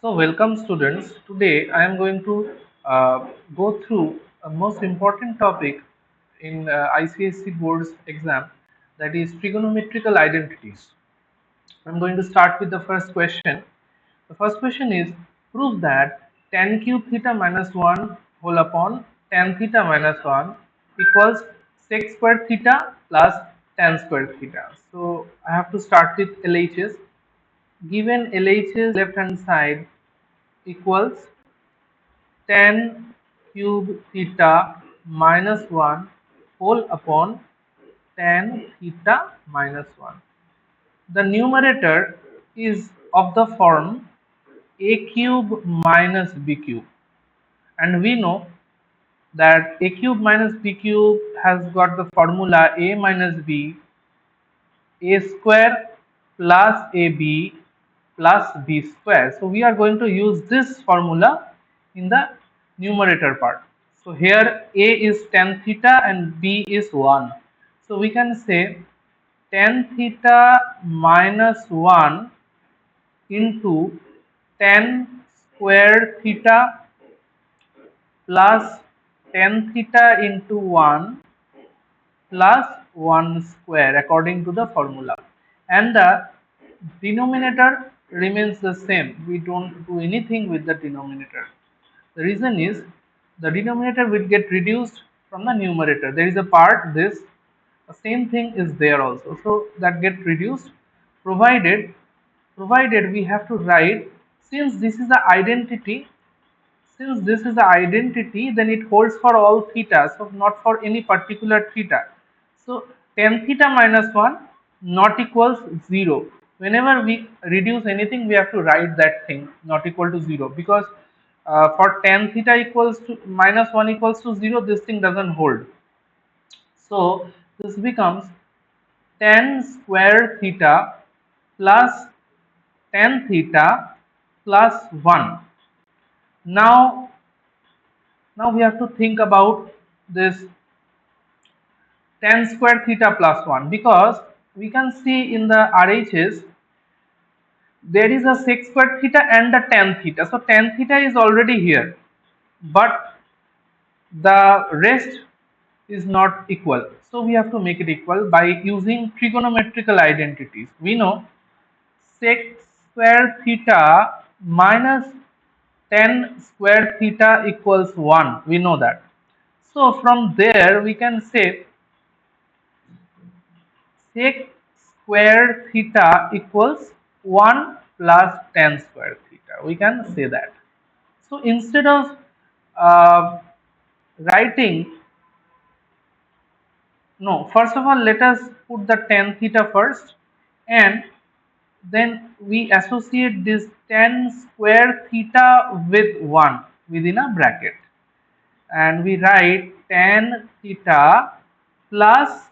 So, welcome students. Today I am going to go through a most important topic in ICSE board's exam, that is trigonometrical identities. I'm going to start with the first question. The first question is, prove that tan cube theta minus 1 whole upon tan theta minus 1 equals sec square theta plus tan square theta. So I have to start with LHS. Given LHS left hand side equals tan cube theta minus 1 whole upon tan theta minus 1. The numerator is of the form a cube minus b cube, and we know that a cube minus b cube has got the formula a minus b, a square plus ab plus b square. So we are going to use this formula in the numerator part. So here a is tan theta and b is 1. So we can say tan theta minus 1 into tan square theta plus tan theta into 1 plus 1 square according to the formula, and the denominator remains the same. We don't do anything with the denominator. The reason is the denominator will get reduced from the numerator. There is a part, this the same thing is there also, so that get reduced, provided we have to write, since this is the identity, since this is the identity, then it holds for all theta, so not for any particular theta. So tan theta minus 1 not equals 0. Whenever we reduce anything, we have to write that thing not equal to 0, because for tan theta equals to minus 1 equals to 0, this thing doesn't hold. So this becomes tan square theta plus tan theta plus 1. Now we have to think about this tan square theta plus 1, because we can see in the RHS there is a sec square theta and the tan theta. So tan theta is already here, but the rest is not equal. So we have to make it equal by using trigonometrical identities. We know sec square theta minus tan square theta equals 1. We know that. So from there we can say sec square theta equals 1 plus tan square theta. We can say that. So instead of uh, writing, no, first of all let us put the tan theta first, and then we associate this tan square theta with 1 within a bracket, and we write tan theta plus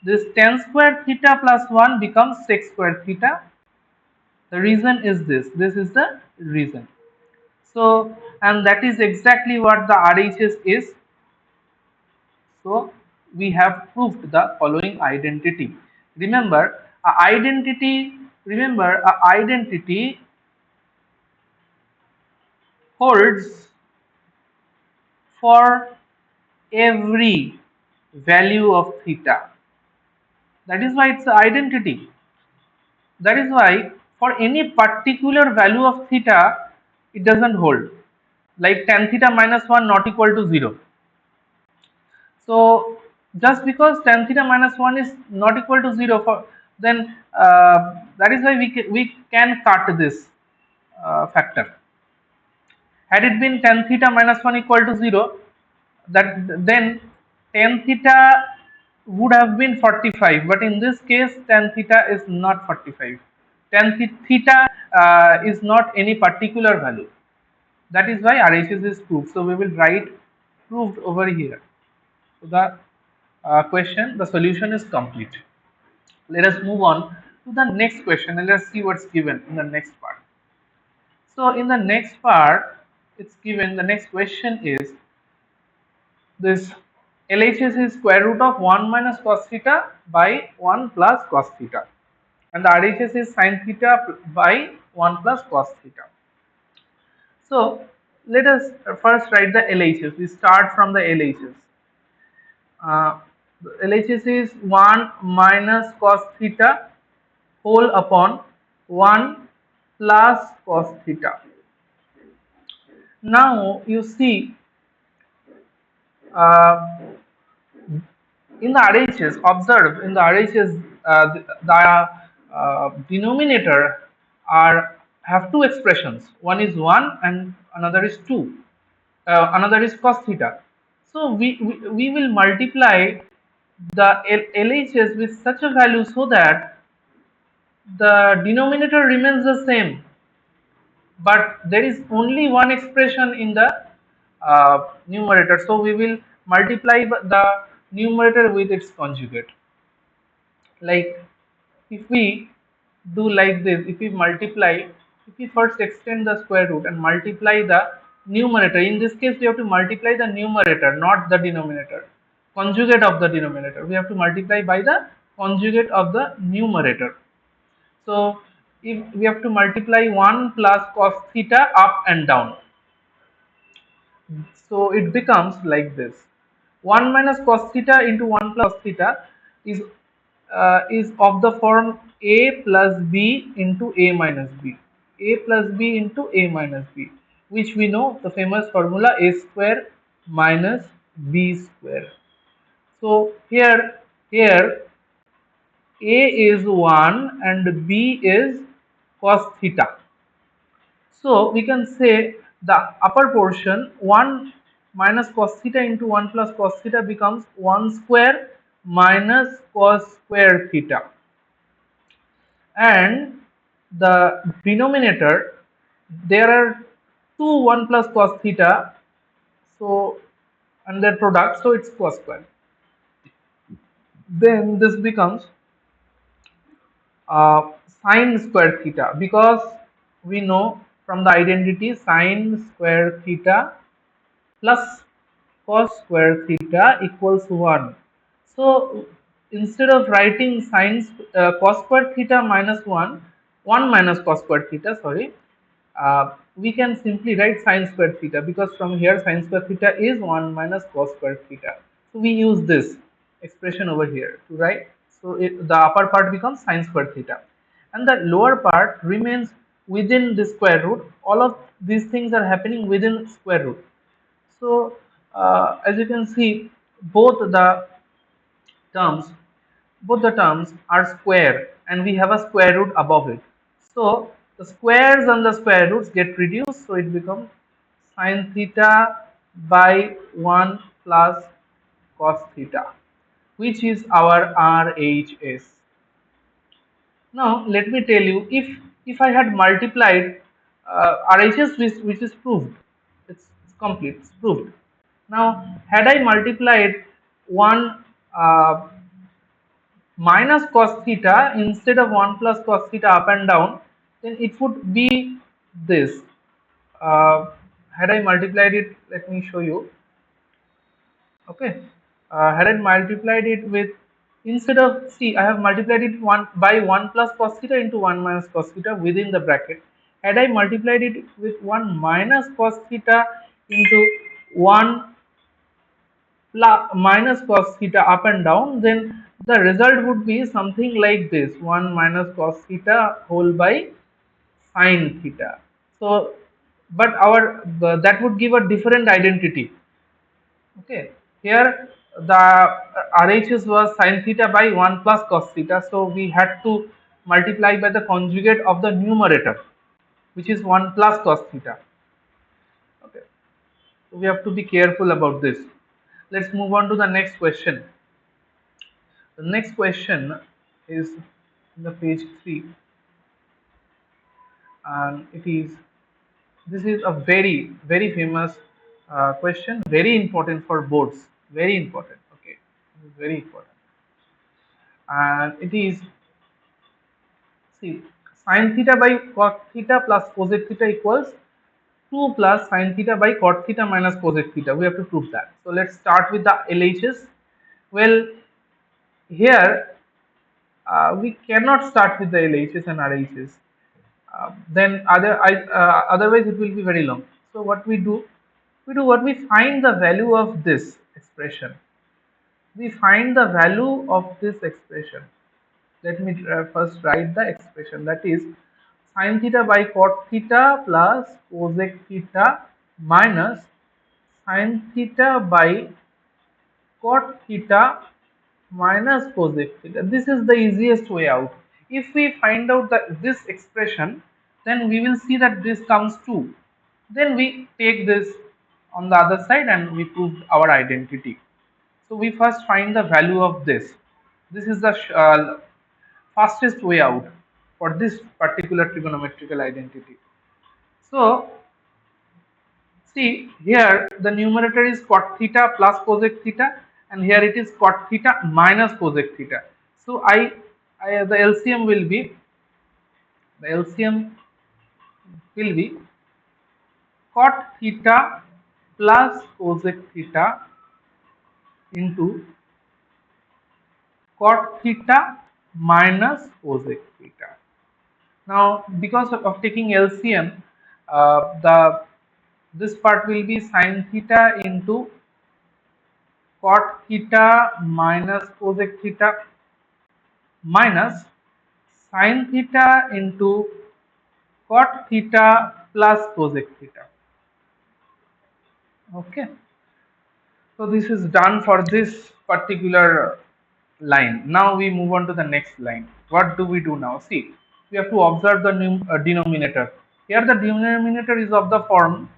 this tan square theta plus 1 becomes sec square theta. The reason is this is the reason. So, and that is exactly what the RHS is. So we have proved the following identity. Remember, a identity holds for every value of theta. That is why it's an identity. That is why for any particular value of theta, it doesn't hold. Like tan theta minus 1 not equal to 0. So just because tan theta minus 1 is not equal to 0, for then that is why we can cut this factor. Had it been tan theta minus 1 equal to 0, that then tan theta would have been 45, but in this case tan theta is not 45. Tan theta is not any particular value. That is why RHS is proved. So we will write proved over here. So the question, the solution is complete. Let us move on to the next question and let's see what's given in the next part. So in the next part, it's given, the next question is this LHS is square root of 1 minus cos theta by 1 plus cos theta, and the RHS is sin theta by 1 plus cos theta. So let us first write the LHS. We start from the LHS. The LHS is 1 minus cos theta whole upon 1 plus cos theta. Now you see, uh, in the RHS, observe in the RHS, the denominator are have two expressions. One is 1 and another is 2. Another is cos theta. So we will multiply the LHS with such a value so that the denominator remains the same, but there is only one expression in the numerator. So we will multiply the numerator with its conjugate. Like if we do like this, if we multiply, if we first extend the square root and multiply the numerator, in this case we have to multiply the numerator, not the denominator, conjugate of the denominator. We have to multiply by the conjugate of the numerator. So if we have to multiply 1 plus cos theta up and down, so it becomes like this: 1 minus cos theta into 1 plus theta is of the form a plus b into a minus b, a plus b into a minus b, which we know the famous formula a square minus b square. So here a is 1 and b is cos theta. So we can say the upper portion 1 minus cos theta into 1 plus cos theta becomes 1 square minus cos square theta, and the denominator, there are two 1 plus cos theta, so and their product, so it's cos square. Then this becomes sine square theta, because we know from the identity sine square theta plus cos square theta equals 1. So instead of writing sine cos square theta minus 1, 1 minus cos square theta, sorry, we can simply write sine square theta, because from here sine square theta is 1 minus cos square theta. So we use this expression over here to write. So the upper part becomes sine square theta, and the lower part remains within the square root. All of these things are happening within square root. So as you can see, both the terms both the terms are square, and we have a square root above it. So the squares and the square roots get reduced, so it becomes sine theta by 1 plus cos theta, which is our RHS. Now let me tell you, if I had multiplied RHS, which is proved, it's complete, it's proved. Now had I multiplied 1 minus cos theta instead of 1 plus cos theta up and down, then it would be this. Had I multiplied it, let me show you. Okay, had I multiplied it with, instead of, see, I have multiplied it 1 by 1 plus cos theta into 1 minus cos theta within the bracket. Had I multiplied it with 1 minus cos theta into 1 minus cos theta up and down, then the result would be something like this: 1 minus cos theta whole by sine theta. So but our that would give a different identity. Okay, here the RHS was sine theta by 1 plus cos theta, so we had to multiply by the conjugate of the numerator, which is 1 plus cos theta. Okay, so we have to be careful about this. Let's move on to the next question. The next question is in the page 3, and it is, this is a very famous question, very important for boards, very important. Okay, very important, and it is, see, sine theta by cot theta plus cosec theta equals 2 plus sine theta by cot theta minus cosec theta. We have to prove that. So let's start with the LHS. Well, here we cannot start with the LHS and RHS. Then otherwise it will be very long. So what we do? We find the value of this expression. We find the value of this expression. Let me first write the expression, that is sin theta by cot theta plus cosec theta minus sin theta by cot theta minus cosec theta. This is the easiest way out. If we find out this expression, then we will see that this comes to. Then we take this on the other side and we prove our identity. So we first find the value of this. This is the fastest way out for this particular trigonometrical identity. So see here the numerator is cot theta plus cosec theta, and here it is cot theta minus cosec theta. So the LCM will be the LCM will be cot theta plus cosec theta into cot theta minus cosec theta. Now, because of taking LCM, the this part will be sin theta into cot theta minus cosec theta minus sin theta into cot theta plus cosec theta. Okay. So this is done for this particular line. Now we move on to the next line. What do we do now? See, we have to observe the denominator. Here the denominator is of the form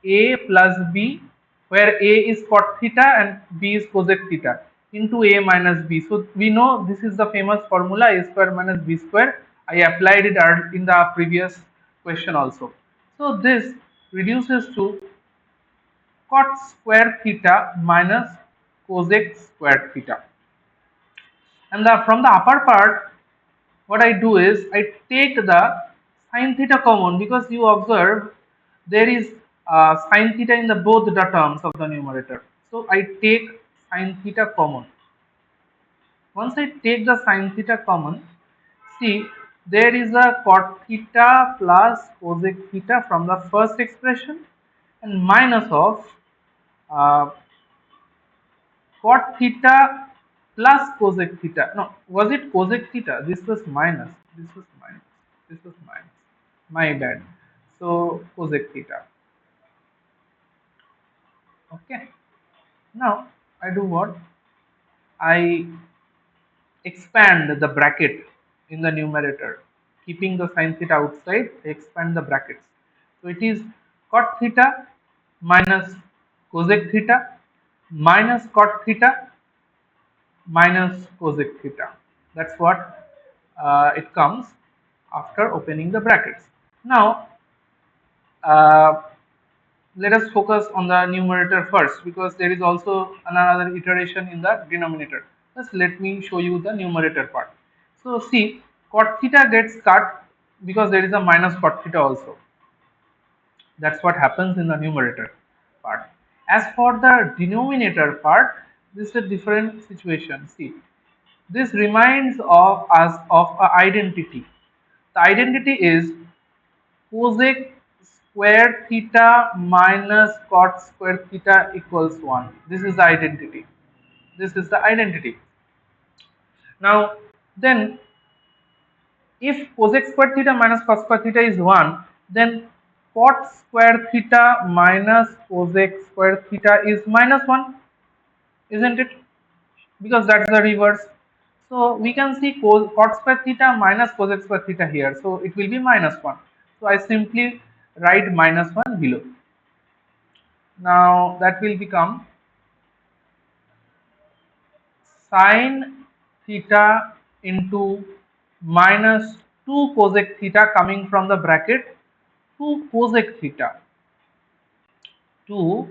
a plus b, where a is cot theta and b is cosec theta, into a minus b. So we know this is the famous formula, a square minus b square. I applied it in the previous question also. So this reduces to cot square theta minus cosec square theta. And from the upper part, what I do is I take the sin theta common, because you observe there is sin theta in the both the terms of the numerator. So I take sin theta common. Once I take the sin theta common, see there is a cot theta plus cosec theta from the first expression, and minus of uh, cot theta plus cosec theta. No, was it cosec theta? This was minus. This was minus. This was minus. My bad. So cosec theta. Okay. Now I do what? I expand the bracket in the numerator, keeping the sin theta outside. I expand the brackets. So it is cot theta minus cosec theta minus cot theta minus cosec theta. That's what it comes after opening the brackets. Now uh, let us focus on the numerator first, because there is also another iteration in the denominator. Just let me show you the numerator part. So see, cot theta gets cut because there is a minus cot theta also. That's what happens in the numerator part. As for the denominator part, this is a different situation. See, this reminds of us of an identity. The identity is cosec square theta minus cot square theta equals 1. This is the identity. This is the identity. Now, then, if cosec square theta minus cos square theta is 1, then cot square theta minus cosec square theta is minus 1, isn't it? Because that's the reverse. So we can see cot square theta minus cosec square theta here. So it will be minus 1. So I simply write minus 1 below. Now that will become sin theta into minus 2 cosec theta, coming from the bracket 2 cosec theta, 2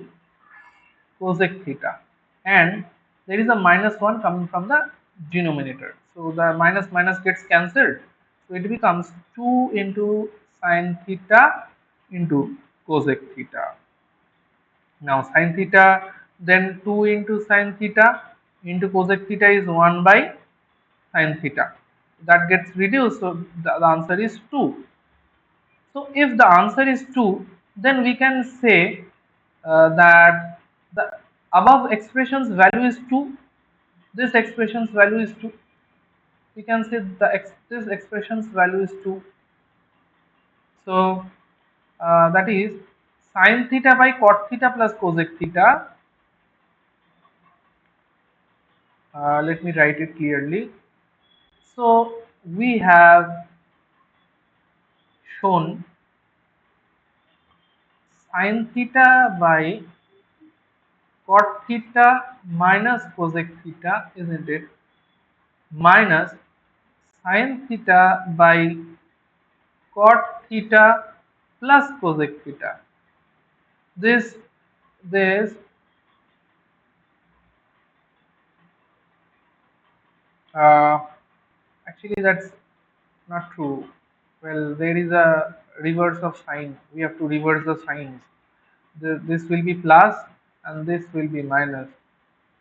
cosec theta, and there is a minus 1 coming from the denominator. So the minus minus gets cancelled. So it becomes 2 into sin theta into cosec theta. Now sin theta, then 2 into sin theta into cosec theta is 1 by sin theta. That gets reduced, so the answer is 2. So if the answer is 2, then we can say that the above expression's value is 2, this expression's value is 2. We can say this expression's value is 2. So that is sine theta by cot theta plus cosec theta. Let me write it clearly. So we have shown sine theta by cot theta minus cosec theta, isn't it? Minus sine theta by cot theta plus cosec theta. This uh, actually that's not true. Well, there is a reverse of sign. We have to reverse the signs. This will be plus and this will be minus.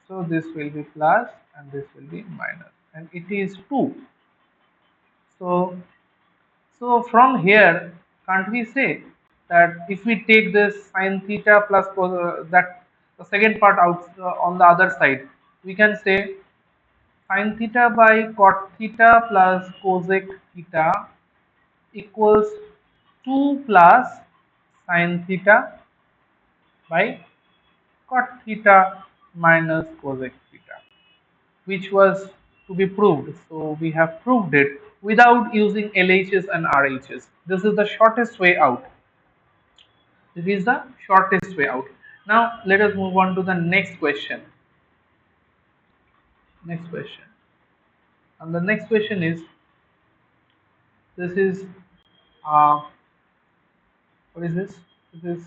So this will be plus and this will be minus, and it is 2. So from here, can't we say that if we take this sine theta plus that the second part out on the other side, we can say sine theta by cot theta plus cosec theta equals 2 plus sine theta by cot theta minus cosec theta, which was to be proved. So we have proved it without using LHS and RHS. This is the shortest way out. This is the shortest way out. Now let us move on to the next question. Next question. And the next question is, this is uh, what is this? This is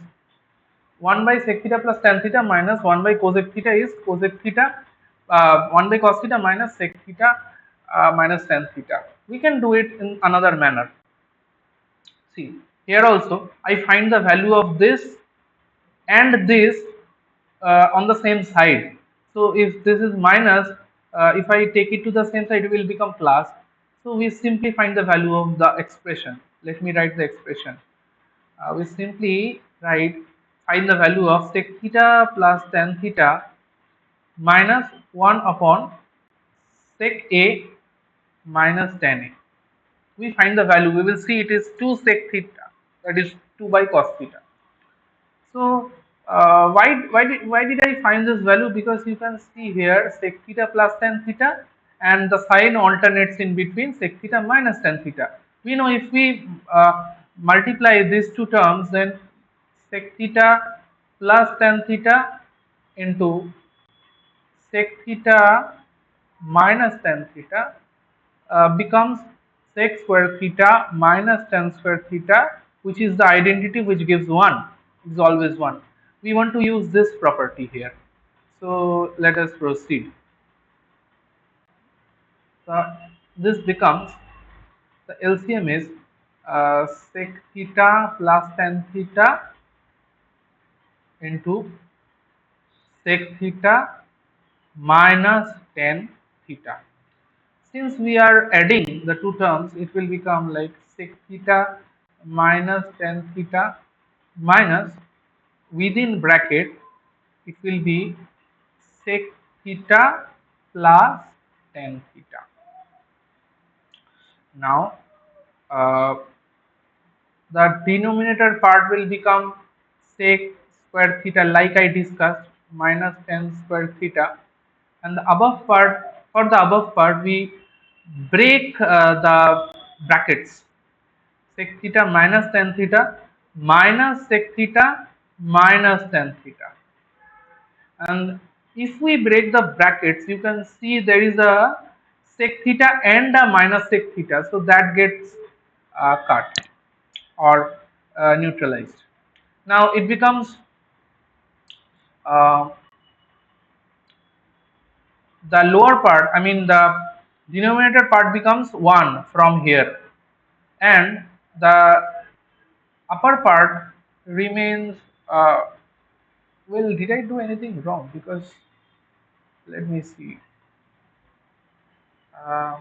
1 by sec theta plus tan theta minus 1 by cosec theta is cosec theta, 1 by cos theta minus sec theta minus tan theta. We can do it in another manner. See, here also I find the value of this and this on the same side. So if this is minus, if I take it to the same side, it will become plus. So we simply find the value of the expression. Let me write the expression. We simply find the value of sec theta plus tan theta minus 1 upon sec A minus tan A. We find the value. We will see it is 2 sec theta, that is 2 by cos theta. So why did I find this value? Because you can see here sec theta plus tan theta, and the sign alternates in between sec theta minus tan theta. We know if we multiply these two terms, then sec theta plus tan theta into sec theta minus tan theta becomes sec square theta minus tan square theta, which is the identity which gives 1. It's always 1. We want to use this property here. So let us proceed. So this becomes, the LCM is sec theta plus tan theta into sec theta minus tan theta. Since we are adding the two terms, it will become like sec theta minus tan theta minus, within bracket, it will be sec theta plus tan theta. Now uh, the denominator part will become sec square theta, like I discussed, minus tan square theta, and the above part, for the above part we break the brackets, sec theta minus tan theta minus sec theta minus tan theta. And if we break the brackets, you can see there is a sec theta and a minus sec theta, so that gets cut or neutralized. Now it becomes uh, the lower part, I mean the denominator part becomes 1 from here, and the upper part remains, well, did I do anything wrong? Because let me see, uh,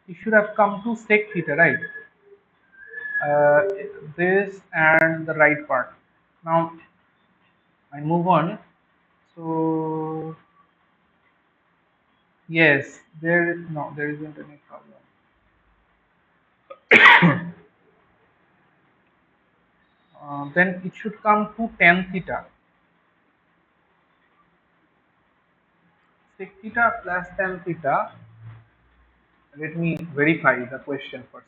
it should have come to sec theta, right? uh, this and the right part. Now I move on. So yes, there isn't any problem. Then it should come to tan theta. Sec theta plus tan theta. Let me verify the question first.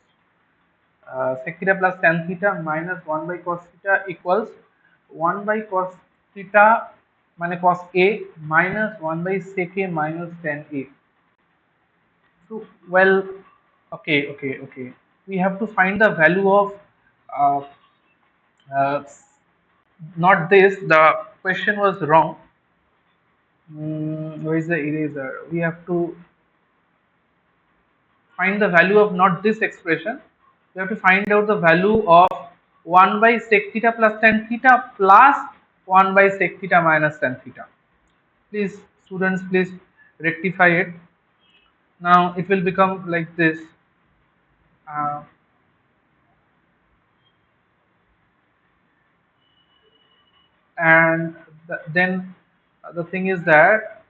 Sec theta plus tan theta minus 1 by cos theta equals 1 by cos theta মানে cos a minus 1 by sec a minus tan a. So, well, okay. We have to find the value of uh, uh, not this. The question was wrong. Where is the eraser? We have to find the value of not this expression. We have to find out the value of 1 by sec theta plus tan theta plus 1 by sec theta minus tan theta. Please, students, please rectify it. Now it will become like this. Uh, and then the thing is that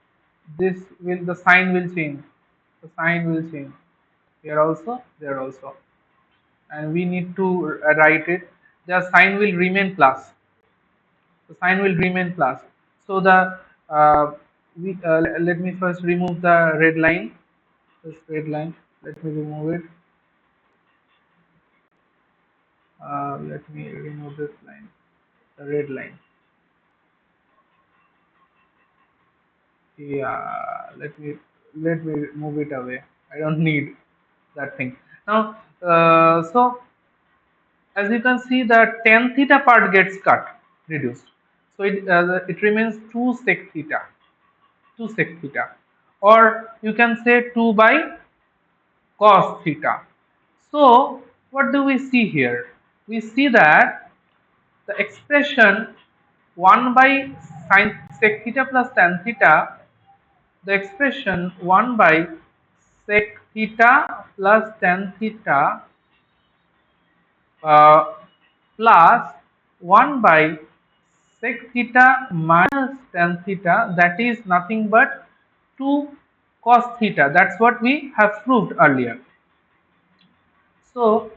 the sign will change. The sign will change here also, there also, and we need to write it. The sign will remain plus. The sign will remain plus. So the let me first remove the red line. This red line. Let me remove it. Let me remove this line. The red line. Yeah. Let me move it away. I don't need that thing. Now, so as you can see, the tan theta part gets cut, reduced. So it remains 2 sec theta, 2 sec theta, or you can say 2 by cos theta. So what do we see here? We see that the expression 1 by sin sec theta plus tan theta, the expression 1 by sec theta plus tan theta uh, plus 1 by sec theta minus tan theta, that is nothing but 2 cos theta. That's what we have proved earlier. So,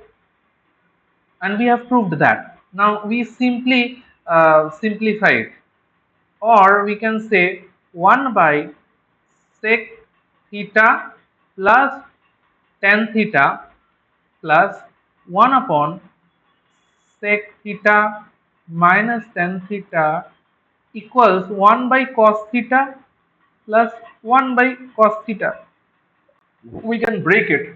and we have proved that. Now we simply simplify it, or we can say 1 by sec theta plus tan theta plus 1 upon sec theta minus tan theta equals 1 by cos theta plus 1 by cos theta. We can break it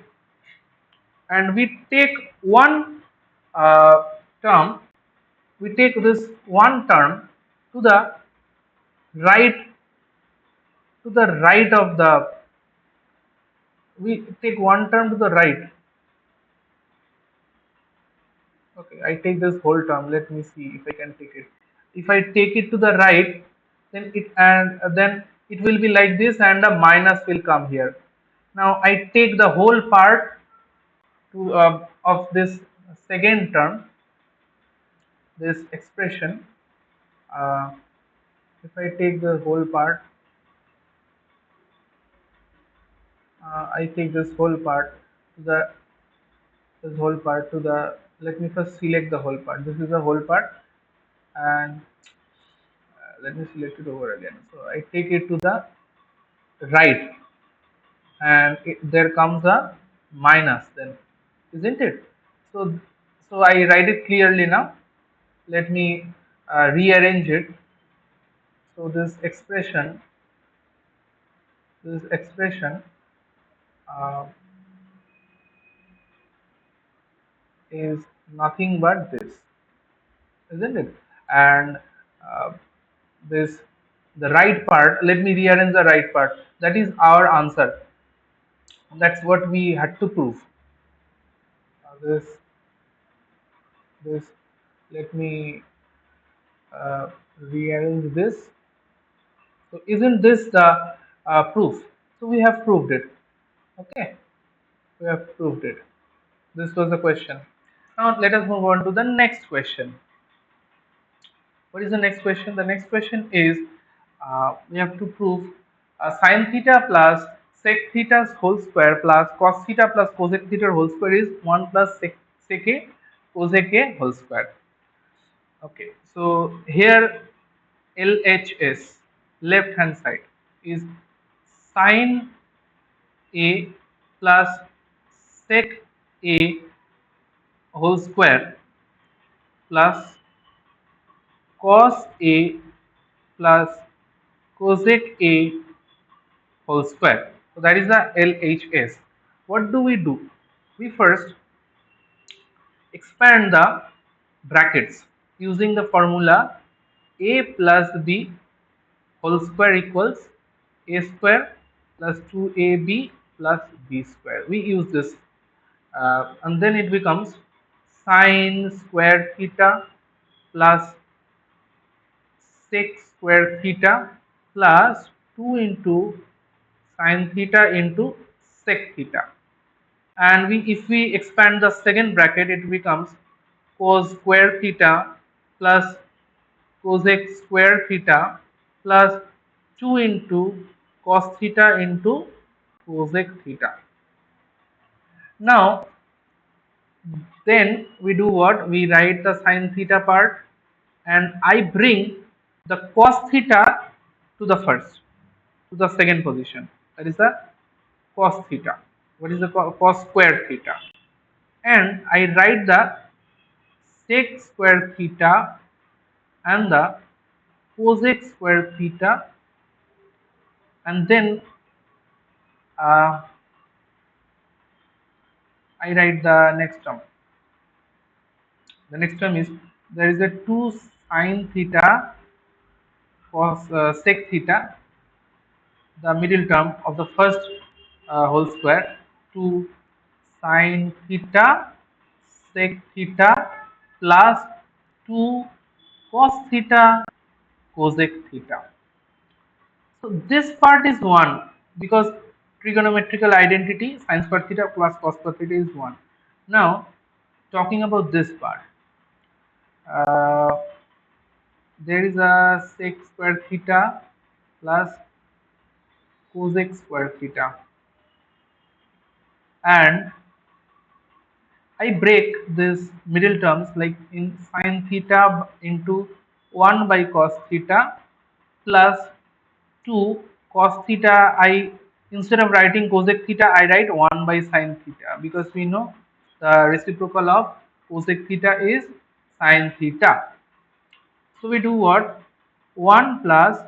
and we take one term, we take this one term to the right, to the right of the, we take one term to the right. Okay, I take this whole term. Let me see if I can take it. If I take it to the right, then it will be like this, and a minus will come here. Now I take the whole part of this second term, this expression. Uh, if I take the whole part, I take this whole part to the. Let me first select the whole part. This is the whole part, and let me select it over again. So I take it to the right, and there comes a minus then, isn't it? So I write it clearly now. Let me rearrange it. So this expression uh, is nothing but this, isn't it? And uh, this the right part, let me rearrange the right part, that is our answer. That's what we had to prove. This let me uh, rearrange this. So isn't this the proof? So we have proved it. Okay, we have proved it. This was the question. Now let us move on to the next question. What is the next question? The next question is we have to prove sine theta plus sec theta's whole square plus cos theta plus cosec theta whole square is 1 plus sec a cosec a whole square. Okay, so here LHS, left hand side, is sine a plus sec a whole square plus cos a plus cosec a whole square. So that is the LHS. What do? We first expand the brackets using the formula a plus b whole square equals a square plus 2ab plus b square. We use this and then it becomes sine square theta plus sec square theta plus 2 into sine theta into sec theta, and if we expand the second bracket it becomes cos square theta plus cosec square theta plus 2 into cos theta into cosec theta. Now then we do what? We write the sine theta part and I bring the cos theta to the first, to the second position. That is the cos theta. What is the cos square theta? And I write the sec square theta and the cosec square theta, and then uh, I write the next term. The next term is there is a 2 sine theta cos sec theta, the middle term of the first whole square, 2 sine theta sec theta plus 2 cos theta cosec theta. So this part is 1 because trigonometrical identity sin square theta plus cos square theta is 1. Now talking about this part, uh, there is a sec square theta plus cosec square theta, and I break this middle terms like in sin theta into 1 by cos theta plus 2 cos theta. I, instead of writing cosec theta I write 1 by sin theta because we know the reciprocal of cosec theta is sin theta. So we do what? 1 plus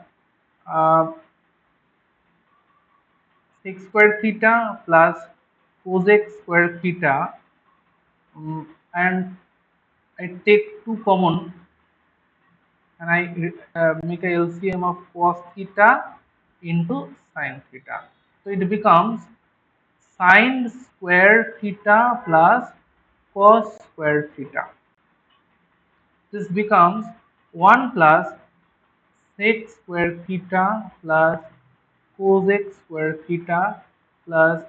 sec square theta plus cosec square theta, and I take 2 common and I make a LCM of cos theta into sin theta. So it becomes sin square theta plus cos square theta. This becomes 1 plus sec square theta plus cosec square theta plus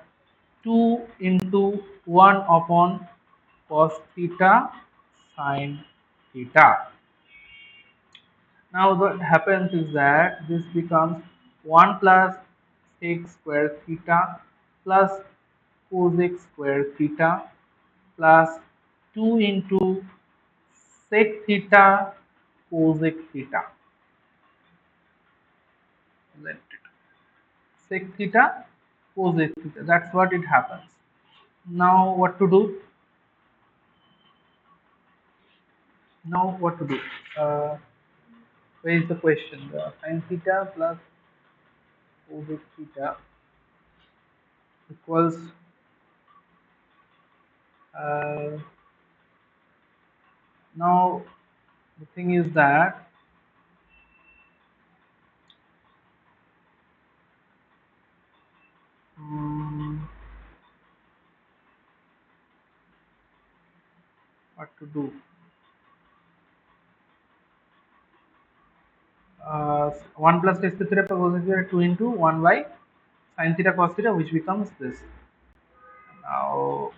2 into 1 upon cos theta sin theta. Now what happens is that this becomes 1 plus sec square theta plus cosec square theta plus 2 into sec theta cosec theta. Let it. Sec theta cosec theta. That's what it happens. Now what to do? Now what to do? Where is the question? The sin theta plus cosec theta equals uh, now the thing is that um, what to do? 1 plus sec theta plus cosec theta 2 into 1 by sin theta cos theta, which becomes this. Now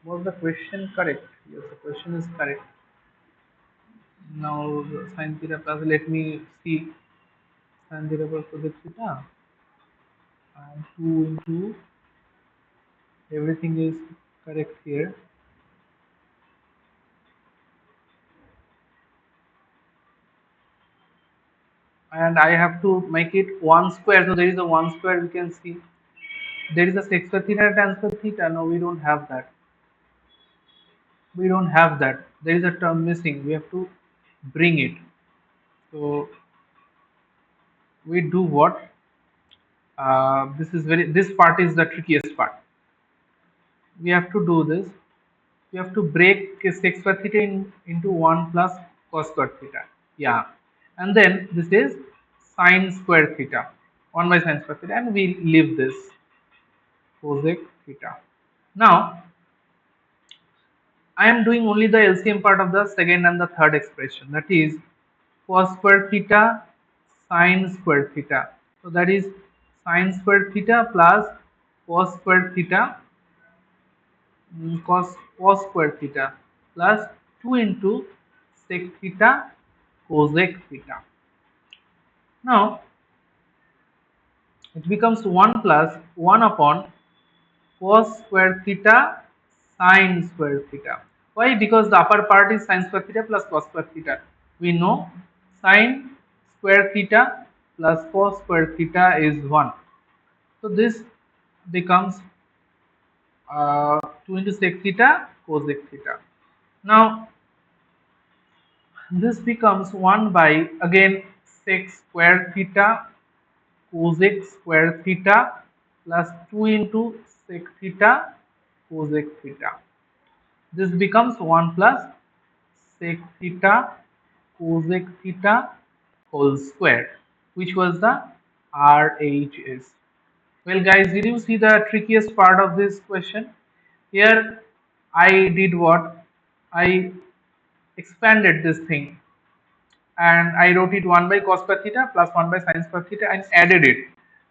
Was the question correct? Yes, the question is correct. Now the sine theta plus, let me see, sine theta plus cosec theta, and 2 into, everything is correct here, and I have to make it 1 square, so there is a 1 square, we can see. There is a sec square theta and tan square theta. No, we don't have that. We don't have that. There is a term missing. We have to bring it. So we do what? This part is the trickiest part. We have to do this. We have to break sec square theta into 1 plus cos square theta. Yeah. And then this is sine square theta. 1 by sine square theta, and we leave this cosec theta. Now I am doing only the LCM part of the second and the third expression, that is cos square theta sine square theta. So that is sine square theta plus cos square theta, cos square theta plus 2 into sec theta cosec theta. Now it becomes 1 plus 1 upon cos square theta sine square theta. Why? Because the upper part is sine square theta plus cos square theta. We know sine square theta plus cos square theta is 1. So this becomes 2 into sec theta cosec theta. Now this becomes 1 by, again, sec square theta cosec square theta plus 2 into sec theta cosec theta. This becomes 1 plus sec theta cosec theta whole square, which was the RHS. Well guys, did you see the trickiest part of this question? Here I did what? I expanded this thing, and I wrote it 1 by cos square theta plus 1 by sin square theta and added it.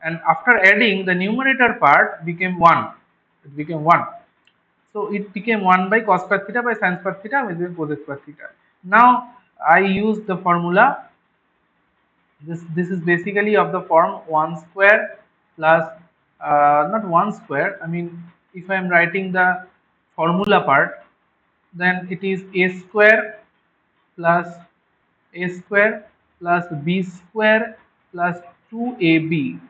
And after adding, the numerator part became 1. It became 1. So it became 1 by cos square theta by sin square theta with cos square theta. Now I use the formula. This is basically of the form 1 square plus, not 1 square, I mean, if I am writing the formula part, then it is a square plus a square plus b square plus 2ab.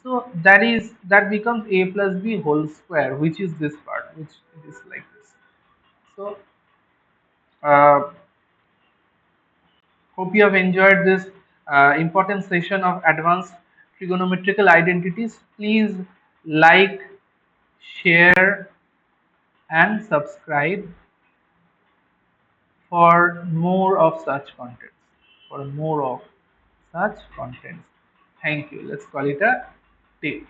So that becomes a plus b whole square, which is this part, which is like this. So uh, hope you have enjoyed this important session of advanced trigonometrical identities. Please like, share, and subscribe for more of such contents. For more of such contents. Thank you. Let's call it a tip.